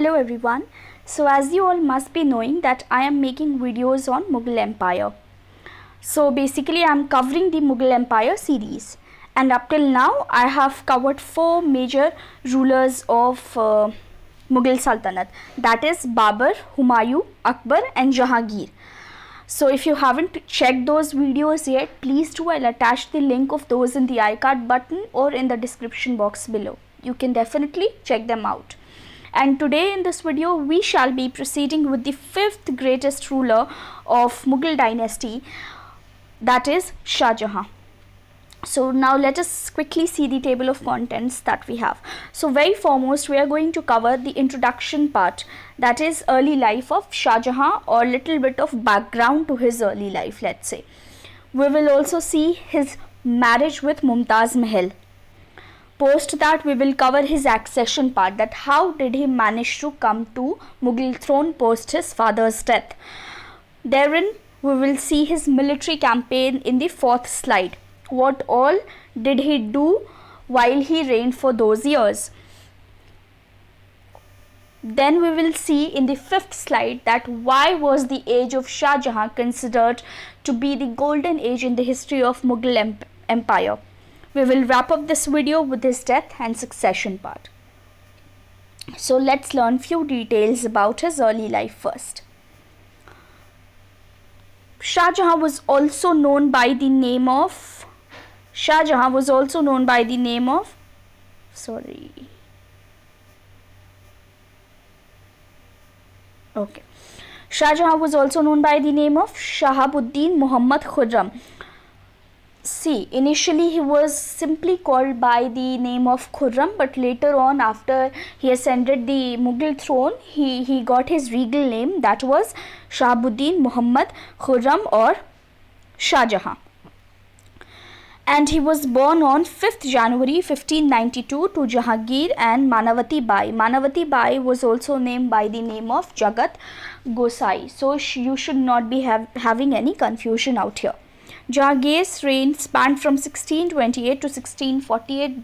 Hello everyone. So as you all must be knowing that I am making videos on Mughal Empire. So basically I am covering the Mughal Empire series, and up till now I have covered four major rulers of Mughal Sultanate, that is Babur, Humayun, Akbar and Jahangir. So if you haven't checked those videos yet, please do. I'll attach the link of those in the iCard button or in the description box below. You can definitely check them out. And today in this video we shall be proceeding with the fifth greatest ruler of Mughal dynasty, that is Shah Jahan. So now let us quickly see the table of contents that we have. So very foremost we are going to cover the introduction part, that is early life of Shah Jahan, or little bit of background to his early life, let's say. We will also see his marriage with Mumtaz Mahal. Post that we will cover his accession part, that how did he manage to come to Mughal throne post his father's death. Therein we will see his military campaign in the fourth slide. What all did he do while he reigned for those years. Then we will see in the fifth slide that why was the age of Shah Jahan considered to be the golden age in the history of Mughal Empire. We will wrap up this video with his death and succession part. So let's learn few details about his early life first. Shah Jahan was also known by the name of Shah Jahan was also known by the name of Shah Jahan was also known by the name of Shahabuddin Muhammad Khurram. See, initially he was simply called by the name of Khurram, but later on, after he ascended the Mughal throne, he got his regal name, that was Shahabuddin Muhammad Khurram or Shah Jahan. And he was born on 5th January 1592 to Jahangir and Manavati Bai. Manavati Bai was also named by the name of Jagat Gosai. So you should not be having any confusion out here. Jahangir's reign spanned from 1628 to 1648.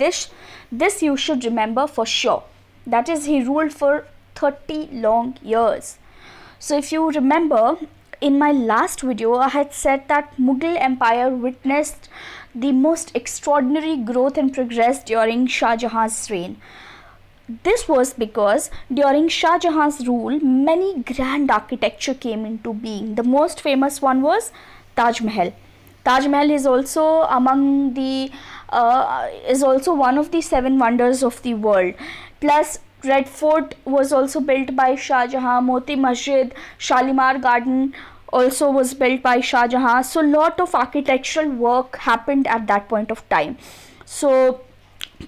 This you should remember for sure. That is, he ruled for 30 long years. So if you remember, in my last video I had said that Mughal Empire witnessed the most extraordinary growth and progress during Shah Jahan's reign. This was because during Shah Jahan's rule, many grand architecture came into being. The most famous one was Taj Mahal. Taj Mahal is also among the is also one of the 7 wonders of the world. Plus, Red Fort was also built by Shah Jahan. Moti Masjid, Shalimar Garden also was built by Shah Jahan. So lot of architectural work happened at that point of time. So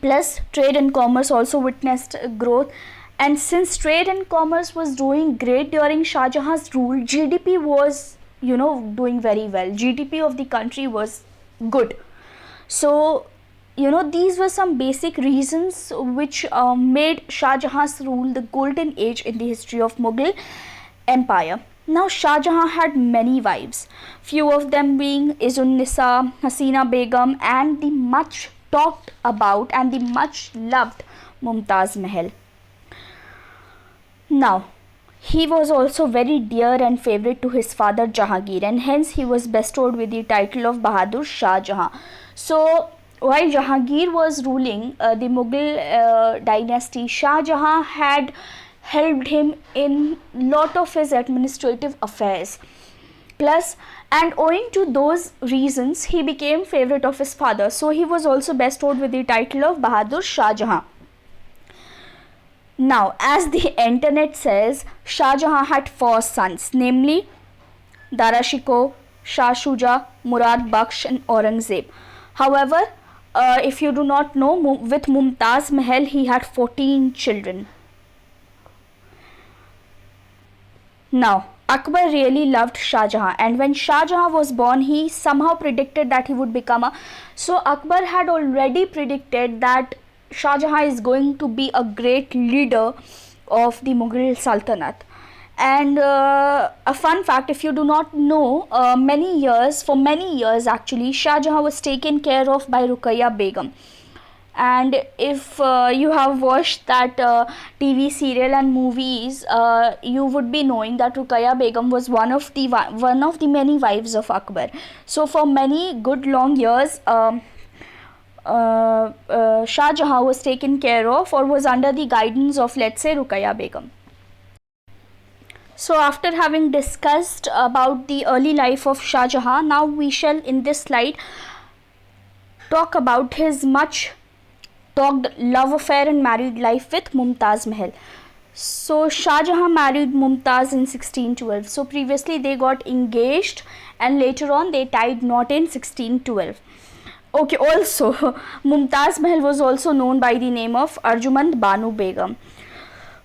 plus trade and commerce also witnessed growth. And since trade and commerce was doing great during Shah Jahan's rule, GDP was doing very well. GDP of the country was good. So these were some basic reasons which made Shah Jahan's rule the golden age in the history of Mughal Empire. Now Shah Jahan had many wives, few of them being Izun Nisa, Hasina Begum and the much talked about and the much loved Mumtaz Mahal. Now he was also very dear and favourite to his father Jahangir, and hence he was bestowed with the title of Bahadur Shah Jahan. So while Jahangir was ruling the Mughal dynasty, Shah Jahan had helped him in lot of his administrative affairs. Plus, and owing to those reasons, he became favourite of his father. So he was also bestowed with the title of Bahadur Shah Jahan. Now, as the internet says, Shah Jahan had 4 sons, namely Dara Shikoh, Shah Shuja, Murad Bakhsh and Aurangzeb. However, if you do not know, with Mumtaz Mahal he had 14 children. Now, Akbar really loved Shah Jahan, and when Shah Jahan was born, he somehow predicted that he would become So Akbar had already predicted that Shah Jahan is going to be a great leader of the Mughal Sultanate. And a fun fact, if you do not know, for many years actually, Shah Jahan was taken care of by Ruqayya Begum. And if you have watched that TV serial and movies, you would be knowing that Ruqayya Begum was one of the many wives of Akbar. So for many good long years, Shah Jahan was taken care of or was under the guidance of, let's say, Ruqayya Begum. So after having discussed about the early life of Shah Jahan, now we shall in this slide talk about his much talked love affair and married life with Mumtaz Mahal. So Shah Jahan married Mumtaz in 1612. So previously they got engaged and later on they tied knot in 1612. Okay, also Mumtaz Mahal was also known by the name of Arjumand Banu Begum.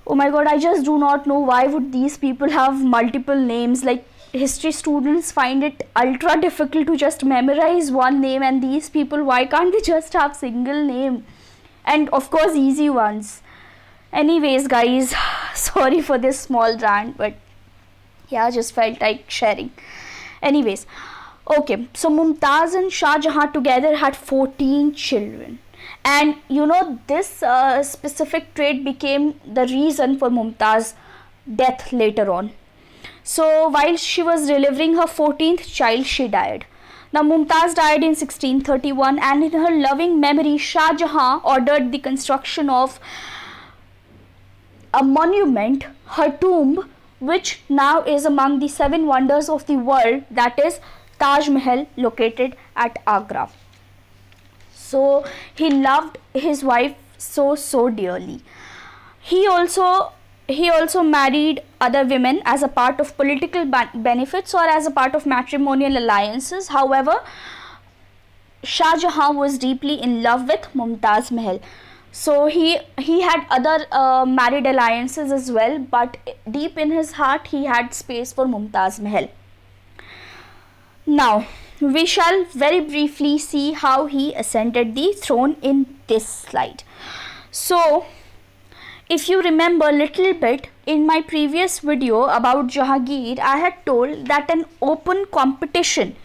Oh my god, I just do not know why would these people have multiple names. Like, history students find it ultra difficult to just memorize one name, and these people, why can't they just have single name? And of course easy ones. Anyways guys, sorry for this small rant, but yeah, just felt like sharing. Anyways, okay, so Mumtaz and Shah Jahan together had 14 children. And you know, this specific trait became the reason for Mumtaz's death later on. So while she was delivering her 14th child, she died. Now Mumtaz died in 1631, and in her loving memory, Shah Jahan ordered the construction of a monument, her tomb, which now is among the 7 wonders of the world, that is Taj Mahal, located at Agra. So he loved his wife so dearly. He also married other women as a part of political benefits or as a part of matrimonial alliances. However, Shah Jahan was deeply in love with Mumtaz Mahal. So he had other married alliances as well, but deep in his heart he had space for Mumtaz Mahal. Now we shall very briefly see how he ascended the throne in this slide. So if you remember little bit, in my previous video about Jahangir, I had told that an open competition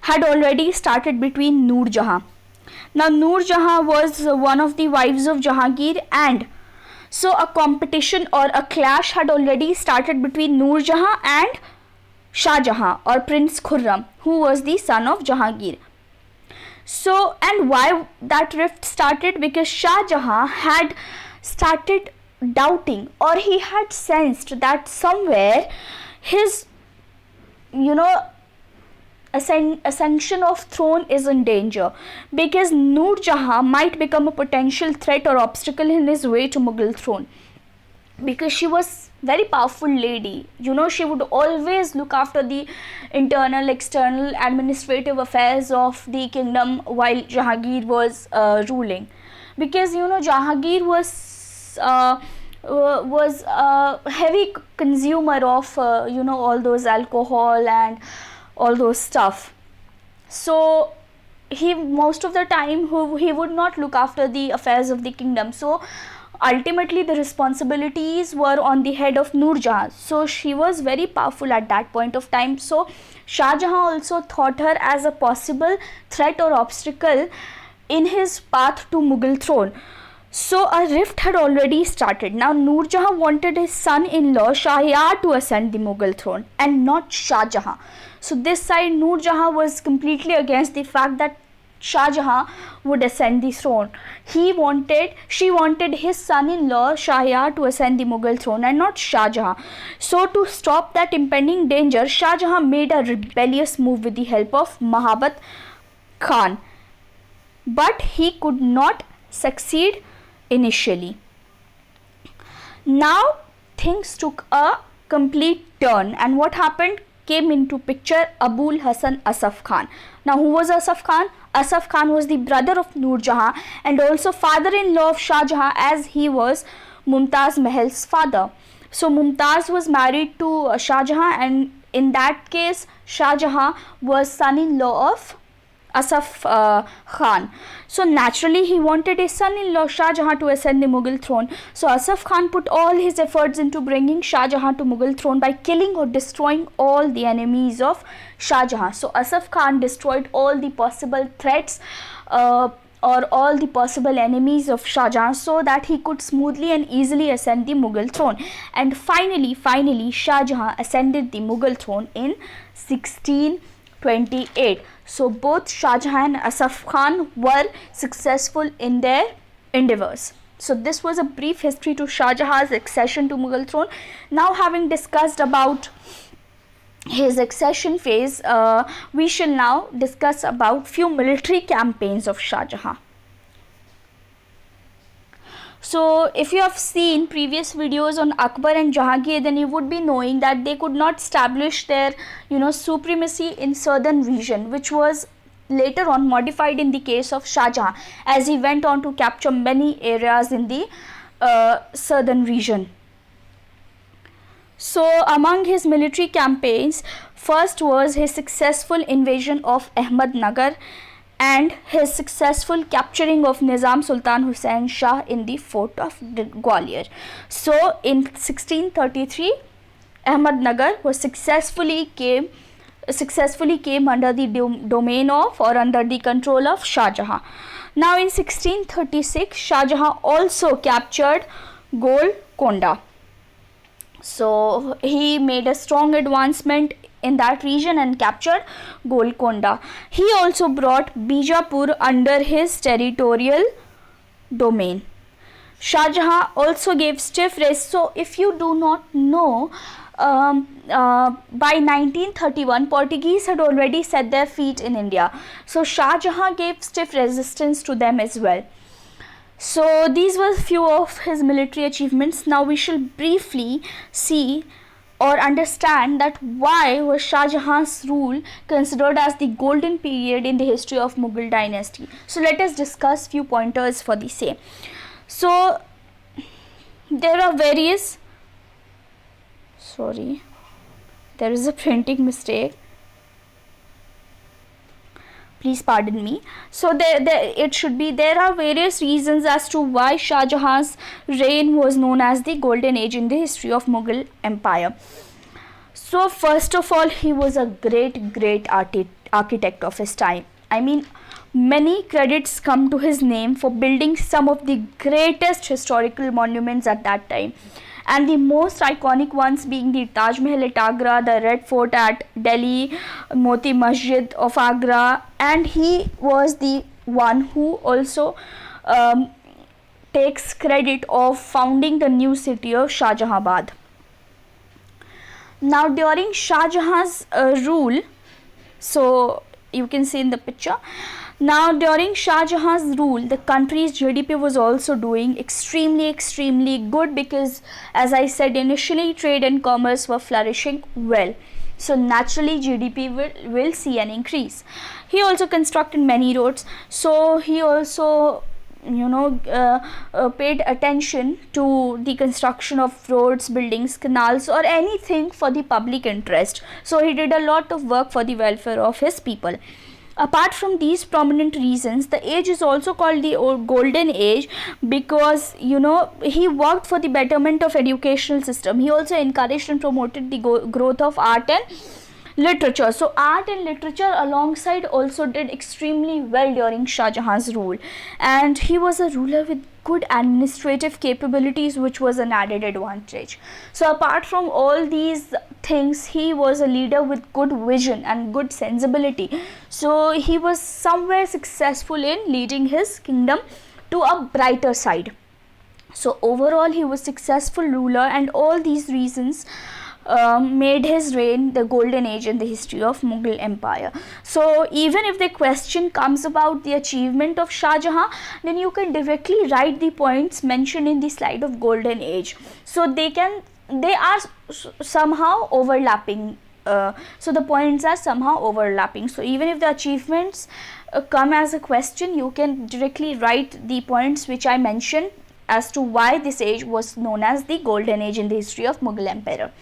had already started between Noor Jahan. Now Noor Jahan was one of the wives of Jahangir, and so a competition or a clash had already started between Noor Jahan and Shah Jahan or Prince Khurram, who was the son of Jahangir. So, and why that rift started? Because Shah Jahan had started doubting, or he had sensed that somewhere his, ascension of throne is in danger, because Noor Jahan might become a potential threat or obstacle in his way to Mughal throne, because she was very powerful lady. She would always look after the internal, external, administrative affairs of the kingdom while Jahangir was ruling, because Jahangir was a heavy consumer of all those alcohol and all those stuff. So he most of the time he would not look after the affairs of the kingdom. So ultimately the responsibilities were on the head of Noor Jahan. So she was very powerful at that point of time. So Shah Jahan also thought her as a possible threat or obstacle in his path to Mughal throne. So a rift had already started. Now Noor Jahan wanted his son-in-law Shahryar to ascend the Mughal throne and not Shah Jahan. So this side Noor Jahan was completely against the fact that Shah Jahan would ascend the throne. She wanted his son-in-law Shahryar to ascend the Mughal throne and not Shah Jahan. So to stop that impending danger, Shah Jahan made a rebellious move with the help of Mahabat Khan. But he could not succeed initially. Now things took a complete turn, and what happened? Came into picture Abul Hasan Asaf Khan. Now who was Asaf Khan? Asaf Khan was the brother of Noor Jahan and also father-in-law of Shah Jahan, as he was Mumtaz Mahal's father. So Mumtaz was married to Shah Jahan, and in that case Shah Jahan was son-in-law of Asaf Khan. So naturally he wanted his son-in-law Shah Jahan to ascend the Mughal throne. So Asaf Khan put all his efforts into bringing Shah Jahan to Mughal throne by killing or destroying all the enemies of Shah Jahan. So Asaf Khan destroyed all the possible threats or all the possible enemies of Shah Jahan so that he could smoothly and easily ascend the Mughal throne. And finally Shah Jahan ascended the Mughal throne in 1628. So both Shah Jahan and Asaf Khan were successful in their endeavors. So this was a brief history to Shah Jahan's accession to Mughal throne. Now, having discussed about his accession phase, we shall now discuss about few military campaigns of Shah Jahan. So if you have seen previous videos on Akbar and Jahangir, then you would be knowing that they could not establish their supremacy in southern region, which was later on modified in the case of Shah Jahan, as he went on to capture many areas in the southern region. So among his military campaigns, first was his successful invasion of Ahmednagar and his successful capturing of Nizam Sultan Hussain Shah in the fort of Gwalior. So in 1633, Ahmednagar was successfully came under the domain of or under the control of Shah Jahan. Now in 1636, Shah Jahan also captured Golconda. So he made a strong advancement in that region and captured Golconda. He also brought Bijapur under his territorial domain. Shah Jahan also gave stiff rest. So if you do not know, by 1931, Portuguese had already set their feet in India. So Shah Jahan gave stiff resistance to them as well. So these were few of his military achievements. Now we shall briefly see or understand that why was Shah Jahan's rule considered as the golden period in the history of Mughal dynasty. So let us discuss few pointers for the same. So there are various, there is a printing mistake, please pardon me. So there are various reasons as to why Shah Jahan's reign was known as the golden age in the history of Mughal empire. So first of all, he was a great architect of his time. I mean, many credits come to his name for building some of the greatest historical monuments at that time, and the most iconic ones being the Taj Mahal at Agra, the Red Fort at Delhi, Moti Masjid of Agra, and he was the one who also takes credit of founding the new city of Shahjahanabad. Now during Shah Jahan's rule, so you can see in the picture, now during Shah Jahan's rule, the country's GDP was also doing extremely good, because as I said initially, trade and commerce were flourishing well. So naturally GDP will see an increase. He also constructed many roads. So he also paid attention to the construction of roads, buildings, canals, or anything for the public interest. So he did a lot of work for the welfare of his people. Apart from these prominent reasons, the age is also called the golden age because he worked for the betterment of educational system. He also encouraged and promoted the growth of art and literature. So art and literature alongside also did extremely well during Shah Jahan's rule, and he was a ruler with good administrative capabilities, which was an added advantage. So apart from all these things, he was a leader with good vision and good sensibility. So he was somewhere successful in leading his kingdom to a brighter side. So overall he was successful ruler, and all these reasons made his reign the golden age in the history of Mughal empire. So even if the question comes about the achievement of Shah Jahan, then you can directly write the points mentioned in the slide of golden age. So they are somehow overlapping. So the points are somehow overlapping. So even if the achievements come as a question, you can directly write the points which I mentioned as to why this age was known as the golden age in the history of Mughal empire.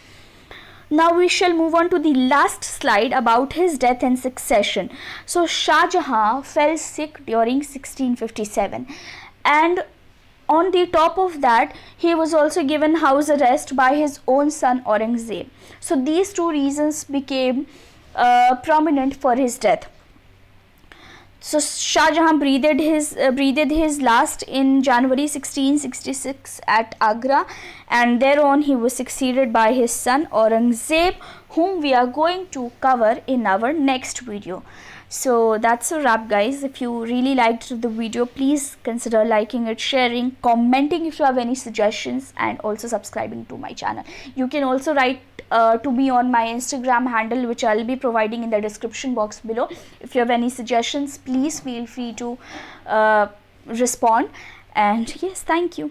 Now we shall move on to the last slide about his death and succession. So Shah Jahan fell sick during 1657, and on the top of that, he was also given house arrest by his own son Aurangzeb. So these two reasons became prominent for his death. So Shah Jahan breathed his last in January 1666 at Agra, and thereon he was succeeded by his son Aurangzeb, whom we are going to cover in our next video. So that's a wrap, guys. If you really liked the video, please consider liking it, sharing, commenting if you have any suggestions, and also subscribing to my channel. You can also write to me on my Instagram handle, which I'll be providing in the description box below. If you have any suggestions, please feel free to respond. And yes, thank you.